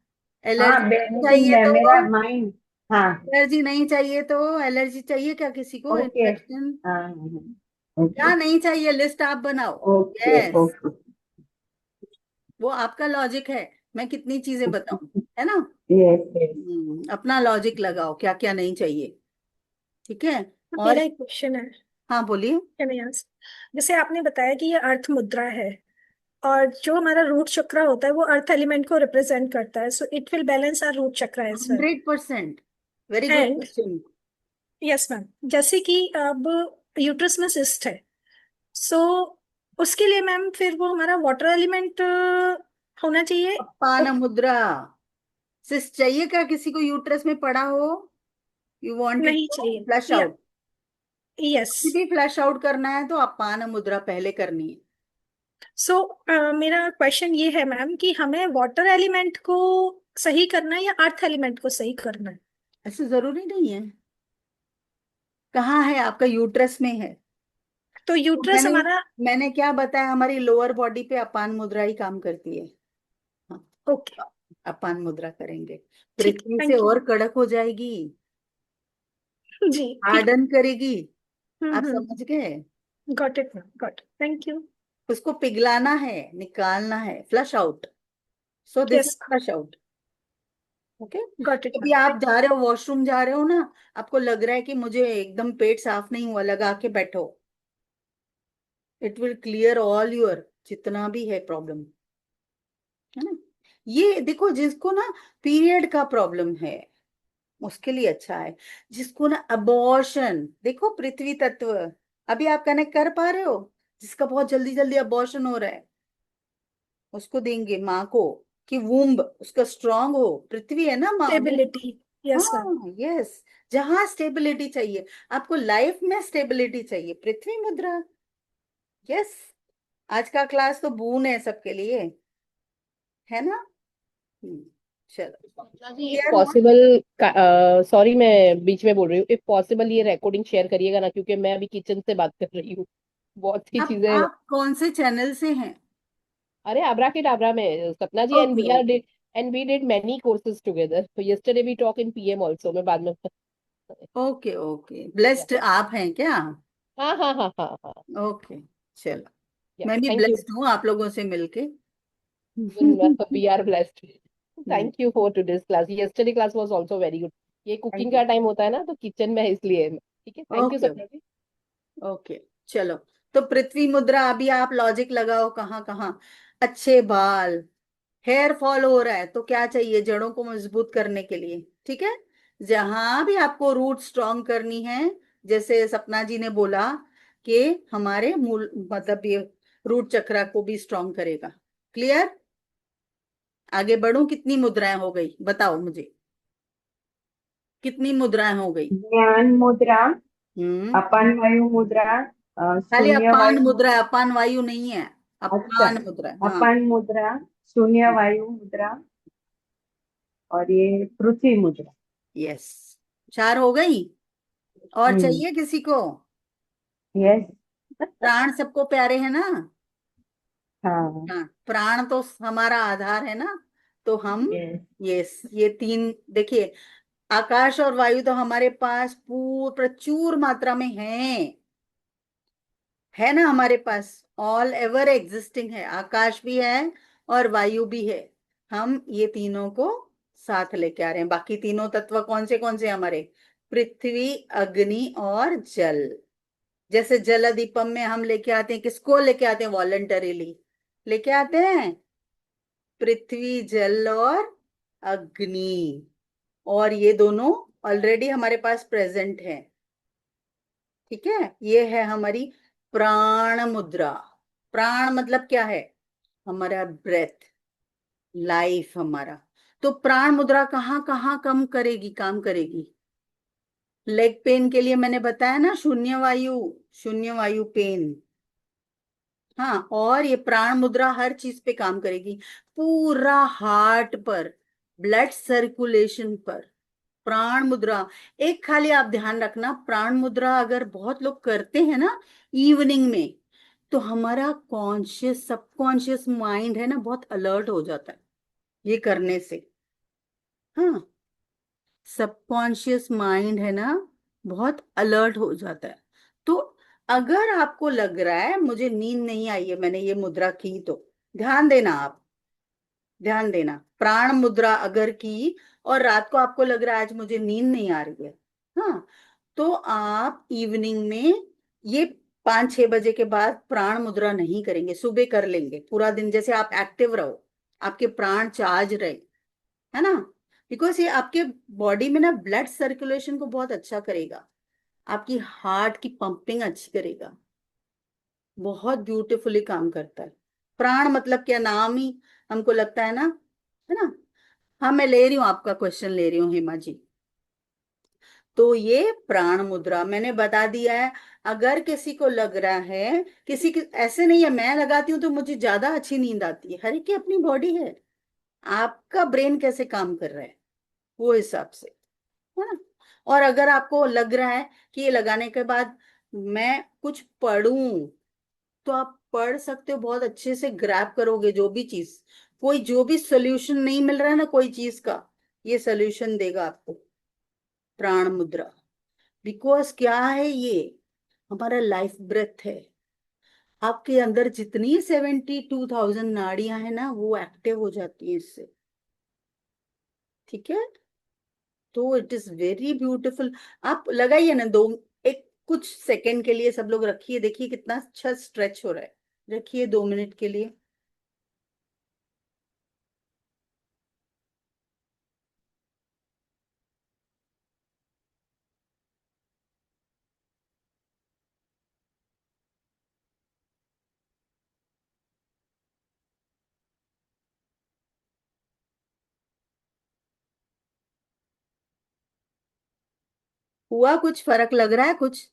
एलर्जी लेकिन चाहिए तो, मेरा माइंड। हाँ। एलर्जी नहीं चाहिए तो, एलर्जी चाहिए क्या किसी को, ओके। इन्फेक्शन, हाँ। ओके। क्या नहीं चाहिए, लिस्ट आप बनाओ। ओके। Yes, okay. वो आपका लॉजिक है, मैं कितनी चीजें बताऊं, है ना। Yes, yes. अपना लॉजिक लगाओ क्या क्या नहीं चाहिए। ठीक है, और मेरा एक क्वेश्चन है, हाँ बोलिए। Can I ask? जैसे आपने बताया कि ये अर्थ मुद्रा है, और जो हमारा रूट चक्र होता है वो अर्थ एलिमेंट को रिप्रेजेंट करता है, so it will balance our root chakra as well. 100%, very good and question. Yes ma'am, जैसे कि अब यूट्रस में सिस्ट है, सो उसके लिए मैम फिर वो हमारा वाटर एलिमेंट होना चाहिए। अपान मुद्रा, सिस्ट चाहिए क्या किसी को यूट्रस में पड़ा हो, यू वांट इट नहीं टू चाहिए फ्लश या आउट? यस। भी फ्लैश आउट करना है तो अपान मुद्रा पहले करनी है। सो मेरा क्वेश्चन ये है मैम कि हमें वाटर एलिमेंट को सही करना है या अर्थ एलिमेंट को सही करना है? ऐसे जरूरी नहीं है। कहाँ है आपका? यूट्रस में है। तो तो यूट्रस हमारा। मैंने क्या बताया, हमारी लोअर बॉडी पे अपान मुद्रा ही काम करती है। हाँ, ओके। अपान मुद्रा करेंगे, ठीक, पृथ्वी से थैंक यू। और कड़क हो जाएगी, जी ठीक है। हार्डन करेगी। आप हम्म। समझ गए? Got it ma'am, got it, thank you. उसको पिघलाना है, निकालना है, flush out. So this is yes, flush out. Okay. Got it अभी मैम, आप थैंक जा रहे हो, वॉशरूम जा रहे हो ना, आपको लग रहा है कि मुझे एकदम पेट साफ नहीं हुआ, लगा के बैठो। It will clear all your जितना भी है प्रॉब्लम, है ना। ये देखो, जिसको ना पीरियड का प्रॉब्लम है उसके लिए अच्छा है। जिसको ना अबॉर्शन, देखो पृथ्वी तत्व, अभी आप कनेक्ट कर पा रहे हो? जिसका बहुत जल्दी जल्दी अबॉर्शन हो रहा है उसको देंगे माँ को, कि वूम्ब उसका स्ट्रांग हो। पृथ्वी है ना माँ। स्टेबिलिटी। Yes ma'am. हाँ यस। जहां स्टेबिलिटी चाहिए, आपको लाइफ में स्टेबिलिटी चाहिए, पृथ्वी मुद्रा। यस। आज का क्लास तो बून है सबके लिए, है ना। चलो, सपना जी, एक क्लियर हुआ? पॉसिबल, सॉरी मैं बीच में बोल रही हूँ, एक पॉसिबल ये रिकॉर्डिंग शेयर करिएगा ना, क्योंकि मैं अभी किचन से बात कर रही हूँ, बहुत सी चीजें। आप कौन से चैनल से हैं? अरे आबरा के डाबरा में Sapna ji, okay okay and we did many courses together, तो yesterday we talk in PM also, मैं बाद में। Okay okay. ब्लेस्ड आप हैं क्या? हाँ हाँ हाँ हाँ हाँ। ओके। चलो, या मैं भी थैंक यू। ब्लेस्ड हूँ आप लोगों से मिलके। We are blessed. Thank you for today's class, yesterday class was also very good. ये कुकिंग थैंक का यू। टाइम होता है ना, तो किचन में है इसलिए। ठीक है, थैंक यू ओके सपना जी। ओके। चलो, तो पृथ्वी मुद्रा, अभी आप लॉजिक लगाओ कहाँ कहाँ। अच्छे बाल, हेयर फॉल हो रहा है तो क्या चाहिए जड़ों को मजबूत करने के लिए? ठीक है। जहां भी आपको रूट स्ट्रांग करनी है, जैसे सपना जी ने बोला कि हमारे मूल, मतलब ये रूट चक्रा को भी स्ट्रांग करेगा। क्लियर? आगे बढ़ूं? कितनी मुद्राएं हो गई बताओ मुझे, कितनी मुद्राएं हो गई? ज्ञान मुद्रा, हम्म। अपान वायु मुद्रा, खाली शून्य अपान वायु मुद्रा है, मुद्रा। अपान वायु नहीं है। अच्छा, अपान मुद्रा है, हाँ। अपान मुद्रा, शून्य वायु मुद्रा, और ये पृथ्वी मुद्रा। यस, 4 हो गई। और हम्म। चाहिए किसी को? यस। प्राण सबको प्यारे है ना। हाँ। हाँ, प्राण तो हमारा आधार है ना। तो हम, यस। यस, ये 3 देखिए, आकाश और वायु तो हमारे पास प्रचुर मात्रा में है ना हमारे पास। ऑल एवर एग्जिस्टिंग है, आकाश भी है और वायु भी है। हम ये तीनों को साथ लेके आ रहे हैं। बाकी तीनों तत्व कौन से हमारे? पृथ्वी, अग्नि और जल। जैसे जल दीपम में हम लेके आते हैं, किसको लेके आते हैं? वॉलंटरीली लेके आते हैं, पृथ्वी, जल और अग्नि। और ये दोनों ऑलरेडी हमारे पास प्रेजेंट है। ठीक है। ये है हमारी प्राण मुद्रा। प्राण मतलब क्या है? हमारा ब्रेथ, लाइफ हमारा। तो प्राण मुद्रा कहाँ कहाँ कम करेगी, काम करेगी? लेग पेन के लिए मैंने बताया ना, शून्य वायु पेन। हाँ, और ये प्राण मुद्रा हर चीज पे काम करेगी, पूरा हार्ट पर, ब्लड सर्कुलेशन पर। प्राण मुद्रा, एक खाली आप ध्यान रखना, प्राण मुद्रा अगर बहुत लोग करते हैं ना इवनिंग में, तो हमारा कॉन्शियस सबकॉन्शियस माइंड है ना बहुत अलर्ट हो जाता है ये करने से। हाँ, सबकॉन्शियस माइंड है ना बहुत अलर्ट हो जाता है। तो अगर आपको लग रहा है मुझे नींद नहीं आई है, मैंने ये मुद्रा की, तो ध्यान देना आप, ध्यान देना। प्राण मुद्रा अगर की और रात को आपको लग रहा है आज मुझे नींद नहीं आ रही है, हाँ, तो आप इवनिंग में ये 5-6 बजे के बाद प्राण मुद्रा नहीं करेंगे, सुबह कर लेंगे। पूरा दिन जैसे आप एक्टिव रहो, आपके प्राण चार्ज रहे, है ना। बिकॉज ये आपके बॉडी में ना ब्लड सर्कुलेशन को बहुत अच्छा करेगा, आपकी हार्ट की पंपिंग अच्छी करेगा, बहुत ब्यूटीफुली काम करता है। प्राण मतलब क्या, नाम ही हमको लगता है ना। हाँ, मैं ले रही हूँ आपका क्वेश्चन, ले रही हूँ हेमा जी। तो ये प्राण मुद्रा मैंने बता दिया है। अगर किसी को लग रहा है, किसी की ऐसे नहीं है मैं लगाती हूँ तो मुझे ज्यादा अच्छी नींद आती है, हर एक की अपनी बॉडी है, आपका ब्रेन कैसे काम कर रहा है वो हिसाब से, है ना। और अगर आपको लग रहा है कि ये लगाने के बाद मैं कुछ पढ़ूं, तो आप पढ़ सकते हो, बहुत अच्छे से ग्रैब करोगे जो भी चीज, कोई जो भी सोल्यूशन नहीं मिल रहा है ना कोई चीज का, ये सोल्यूशन देगा आपको प्राण मुद्रा। बिकॉज क्या है ये, हमारा लाइफ ब्रेथ है। आपके अंदर जितनी 72,000 नाड़ियां हैं ना वो एक्टिव हो जाती है इससे, ठीक है। तो इट इज वेरी ब्यूटीफुल। आप लगाइए ना, दो एक कुछ सेकंड के लिए सब लोग रखिए, देखिए कितना अच्छा स्ट्रेच हो रहा है, रखिए 2 मिनट के लिए। हुआ कुछ फर्क लग रहा है, कुछ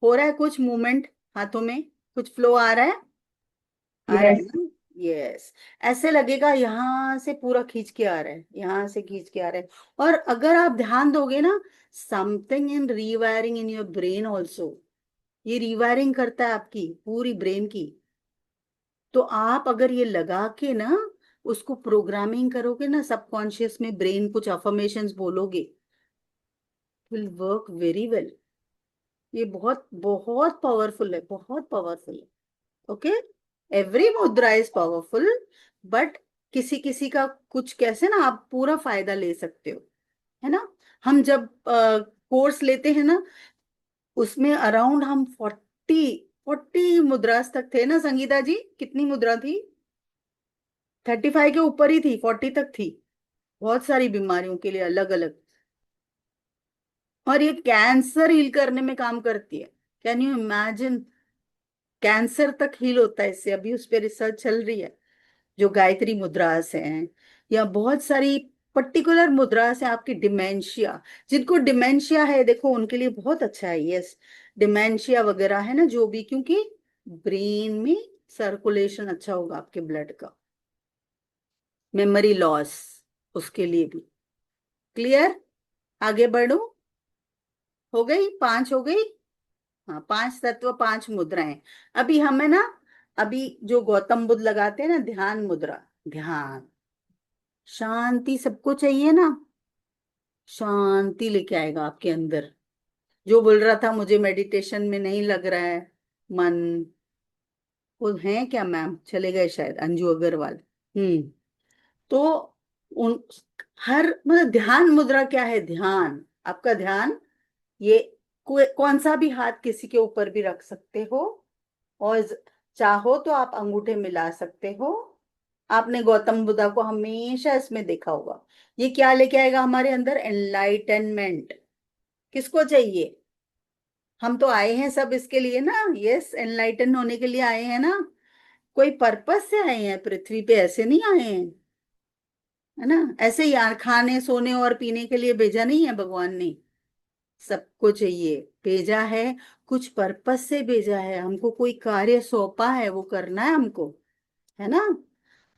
हो रहा है, कुछ मूवमेंट हाथों में, कुछ फ्लो आ रहा है, आ रहा है यस। ना। यस, ऐसे लगेगा यहाँ से पूरा खींच के आ रहा है, यहाँ से खींच के आ रहा है। और अगर आप ध्यान दोगे ना, something in rewiring in your brain also, ये रिवायरिंग करता है आपकी पूरी ब्रेन की। तो आप अगर ये लगा के ना उसको प्रोग्रामिंग करोगे ना सबकॉन्शियस में, ब्रेन कुछ अफर्मेशंस बोलोगे, विल वर्क वेरी वेल। ये बहुत बहुत पावरफुल है, बहुत पावरफुल है। ओके, एवरी मुद्रा इज पावरफुल, बट किसी किसी का कुछ, कैसे ना आप पूरा फायदा ले सकते हो, है ना। हम जब कोर्स लेते हैं ना, उसमें अराउंड हम 40 मुद्रास तक थे ना संगीता जी, कितनी मुद्रा थी? 35 के ऊपर ही थी, 40 तक थी, बहुत सारी बीमारियों के लिए अलग अलग। और ये कैंसर हील करने में काम करती है, कैन यू इमेजिन, कैंसर तक हील होता है इससे, अभी उस पर रिसर्च चल रही है। जो गायत्री मुद्रास हैं, या बहुत सारी पर्टिकुलर मुद्रास है आपकी, डिमेंशिया, जिनको डिमेंशिया है देखो उनके लिए बहुत अच्छा है, यस, डिमेंशिया वगैरह है ना जो भी, क्योंकि ब्रेन में सर्कुलेशन अच्छा होगा आपके ब्लड का, मेमोरी लॉस, उसके लिए भी। क्लियर, आगे बढ़ो, हो गई 5 हो गई। हाँ, 5 तत्व 5 मुद्राएं। अभी हमें ना, अभी जो गौतम बुद्ध लगाते हैं ना ध्यान मुद्रा, ध्यान, शांति सबको चाहिए ना, शांति लेके आएगा आपके अंदर। जो बोल रहा था मुझे मेडिटेशन में नहीं लग रहा है मन, वो है क्या मैम, चले गए शायद, अंजू अग्रवाल। तो उन, हर मतलब ध्यान मुद्रा क्या है, ध्यान, आपका ध्यान, ये कौन सा भी हाथ किसी के ऊपर भी रख सकते हो, और चाहो तो आप अंगूठे मिला सकते हो। आपने गौतम बुद्धा को हमेशा इसमें देखा होगा। ये क्या लेके आएगा हमारे अंदर, एनलाइटनमेंट। किसको चाहिए, हम तो आए हैं सब इसके लिए ना, यस, एनलाइटन होने के लिए आए हैं ना, कोई पर्पस से आए हैं पृथ्वी पे, ऐसे नहीं आए हैं, है ना। ऐसे ही यार खाने सोने और पीने के लिए भेजा नहीं है भगवान ने, सबको चाहिए भेजा है, कुछ पर्पस से भेजा है हमको, कोई कार्य सौंपा है वो करना है हमको, है ना।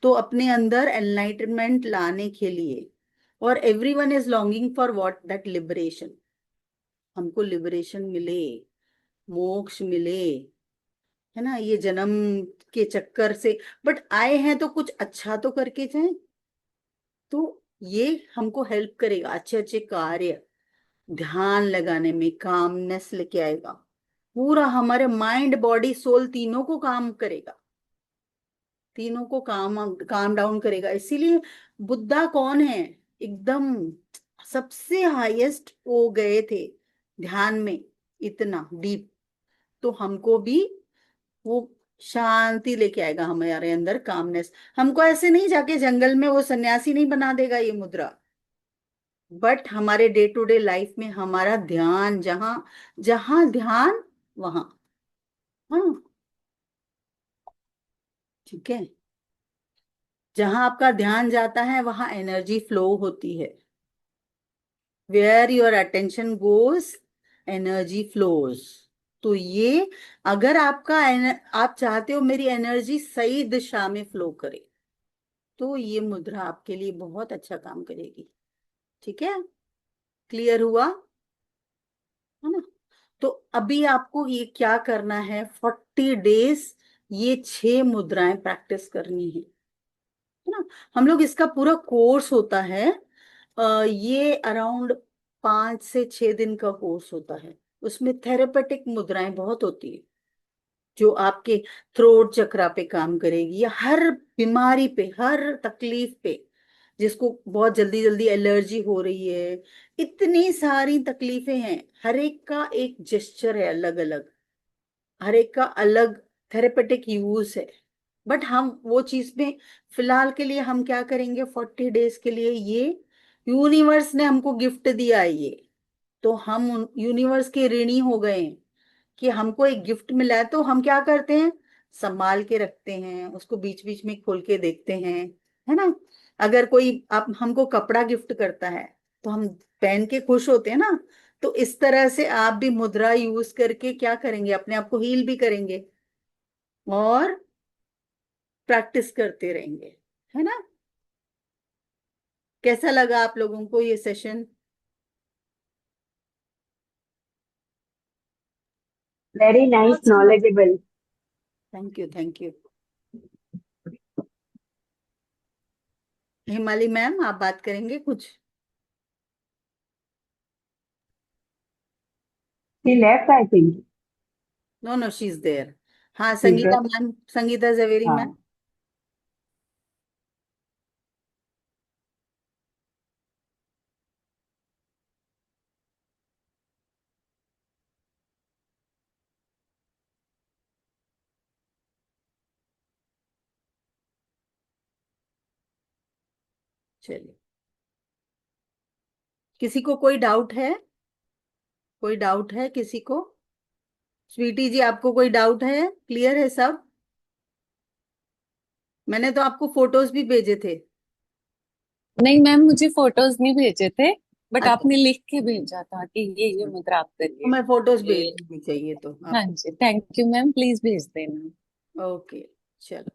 तो अपने अंदर एनलाइटनमेंट लाने के लिए, और everyone is longing for what, that liberation, हमको लिबरेशन मिले, मोक्ष मिले, है ना, ये जन्म के चक्कर से, बट आए हैं तो कुछ अच्छा तो करके जाएं। तो ये हमको हेल्प करेगा, अच्छे अच्छे कार्य, ध्यान लगाने में कामनेस लेके आएगा, पूरा हमारे माइंड बॉडी सोल तीनों को काम करेगा, तीनों को काम काम डाउन करेगा। इसीलिए बुद्धा कौन है, एकदम सबसे हाईएस्ट वो गए थे ध्यान में, इतना डीप। तो हमको भी वो शांति लेके आएगा हमारे अंदर, कामनेस। हमको ऐसे नहीं जाके जंगल में वो सन्यासी नहीं बना देगा ये मुद्रा, बट हमारे डे टू डे लाइफ में हमारा ध्यान जहां, जहां ध्यान वहां, हाँ, ठीक है, जहां आपका ध्यान जाता है वहां एनर्जी फ्लो होती है। Where your attention goes energy flows. तो ये अगर आप चाहते हो मेरी एनर्जी सही दिशा में फ्लो करे, तो ये मुद्रा आपके लिए बहुत अच्छा काम करेगी। ठीक है, क्लियर हुआ है ना? तो अभी आपको ये क्या करना है, 40 डेज ये 6 मुद्राएं प्रैक्टिस करनी है ना? हम लोग इसका पूरा कोर्स होता है, ये अराउंड 5 से 6 दिन का कोर्स होता है। उसमें थेरेपेटिक मुद्राएं बहुत होती है जो आपके थ्रोट चक्रा पे काम करेगी, या हर बीमारी पे, हर तकलीफ पे, जिसको बहुत जल्दी जल्दी एलर्जी हो रही है, इतनी सारी तकलीफें हैं, हर एक का एक जेस्चर है अलग अलग, हर एक का अलग थेरेपेटिक यूज है। बट हम वो चीज में फिलहाल के लिए हम क्या करेंगे, 40 डेज के लिए ये यूनिवर्स ने हमको गिफ्ट दिया है ये, तो हम यूनिवर्स के ऋणी हो गए हैं कि हमको एक गिफ्ट मिला है। तो हम क्या करते हैं, संभाल के रखते हैं उसको, बीच बीच में खोल के देखते हैं, है ना? अगर कोई आप हमको कपड़ा गिफ्ट करता है तो हम पहन के खुश होते हैं ना। तो इस तरह से आप भी मुद्रा यूज करके क्या करेंगे, अपने आप को हील भी करेंगे और प्रैक्टिस करते रहेंगे, है ना? कैसा लगा आप लोगों को ये session? Very nice, knowledgeable. Thank you, thank you. Himali ma'am, आप बात करेंगे कुछ? She left I think. No no, she is there. हाँ, ठीक है। Sangeeta ma'am, Sangeeta Javeri ma'am. हाँ, चलिए, किसी को कोई डाउट है? कोई डाउट है किसी को? स्वीटी जी, आपको कोई डाउट है? क्लियर है सब? मैंने तो आपको फोटोज भी भेजे थे। नहीं मैम, मुझे फोटोज नहीं भेजे थे, बट अच्छा, आपने लिख के भेजा था कि ये मुद्रा आप तो करिए। मैं फोटोज भेज ये दूंगी, चाहिए तो हाँ आप। जी, थैंक यू मैम, प्लीज भेज देना। ओके, चलो।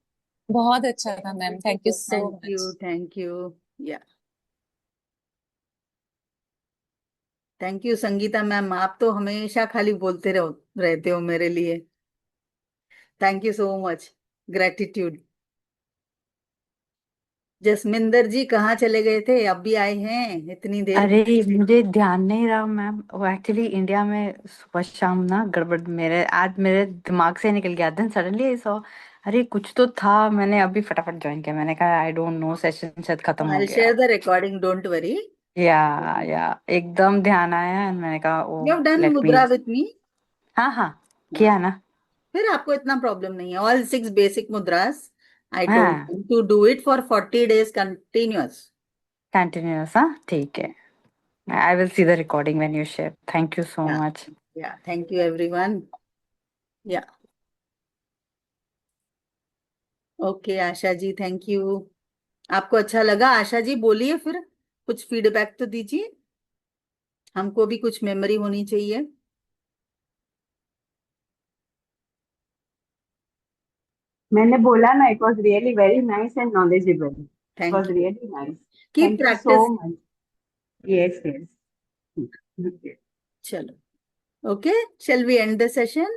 बहुत अच्छा था ma'am, thank you so thank much. You, thank you. या, थैंक यू संगीता मैम, आप तो हमेशा खाली बोलते रहो रहते हो मेरे लिए। Thank you so much, gratitude. Jasminder ji कहाँ चले गए थे, अब भी आए हैं इतनी देर अरे, बाद? मुझे ध्यान नहीं रहा मैम, वो एक्चुअली इंडिया में सुबह शाम ना गड़बड़ मेरे आज मेरे दिमाग से निकल गया। देन सडनली आई सॉ, अरे कुछ तो था, मैंने अभी फटाफट ज्वाइन किया। मैंने कहा आई डोंट नो, सेशन शायद खत्म आई हो विल शेयर गया। The recording, don't worry. Yeah yeah एकदम ध्यान आया and मैंने कहा oh you have done let me. Mudra with मी। हाँ हाँ, किया ना। फिर आपको इतना प्रॉब्लम नहीं है। All 6 basic mudras I told हाँ, you to do it for 40 days continuous. Continuous, हाँ ठीक है। I will see the recording when you share. Thank you so yeah, much. Yeah, thank you everyone. Yeah, okay Asha ji, thank you. आपको अच्छा लगा? आशा जी बोलिए फिर, कुछ फीडबैक तो दीजिए, हमको भी कुछ मेमोरी होनी चाहिए। मैंने बोला ना, it was really very nice and knowledgeable. It was thank you. Really nice. Keep thank you so practice. Much. Yes yes. चलो, okay, shall we end the session?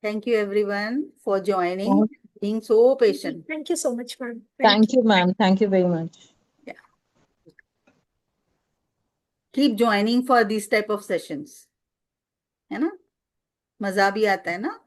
Thank you everyone for joining, being so patient. Thank you so much ma'am, thank thank you ma'am, thank you very much. Yeah. Keep joining for these type of sessions, है ना? मजा भी आता है ना?